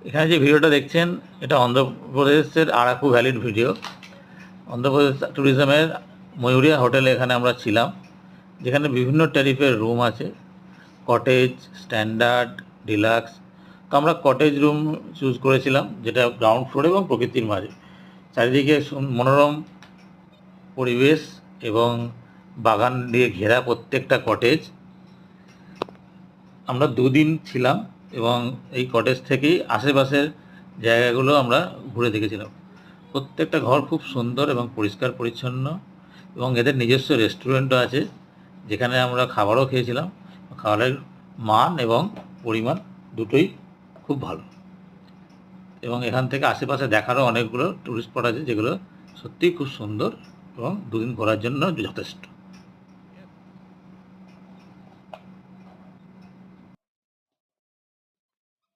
এখানে যে ভিডিওটা দেখছেন এটা অন্ধ্রপ্রদেশের আরাকু ভ্যালির ভিডিও। অন্ধ্রপ্রদেশ ট্যুরিজমের ময়ূরিয়া হোটেলে এখানে আমরা ছিলাম, যেখানে বিভিন্ন ট্যারিফের রুম আছে, কটেজ, স্ট্যান্ডার্ড, ডিলাক্স। তো আমরা কটেজ রুম চুজ করেছিলাম, যেটা গ্রাউন্ড ফ্লোরে এবং প্রকৃতির মাঝে। চারিদিকে মনোরম পরিবেশ এবং বাগান দিয়ে ঘেরা প্রত্যেকটা কটেজ। আমরা দুদিন ছিলাম এবং এই কটেজ থেকেই আশেপাশের জায়গাগুলো আমরা ঘুরে দেখেছিলাম। প্রত্যেকটা ঘর খুব সুন্দর এবং পরিষ্কার পরিচ্ছন্ন, এবং এদের নিজস্ব রেস্টুরেন্টও আছে, যেখানে আমরা খাবারও খেয়েছিলাম। খাবারের মান এবং পরিমাণ দুটোই খুব ভালো, এবং এখান থেকে আশেপাশে দেখারও অনেকগুলো টুরিস্ট স্পট আছে, যেগুলো সত্যিই খুব সুন্দর এবং দুদিন ঘোরার জন্য যথেষ্ট।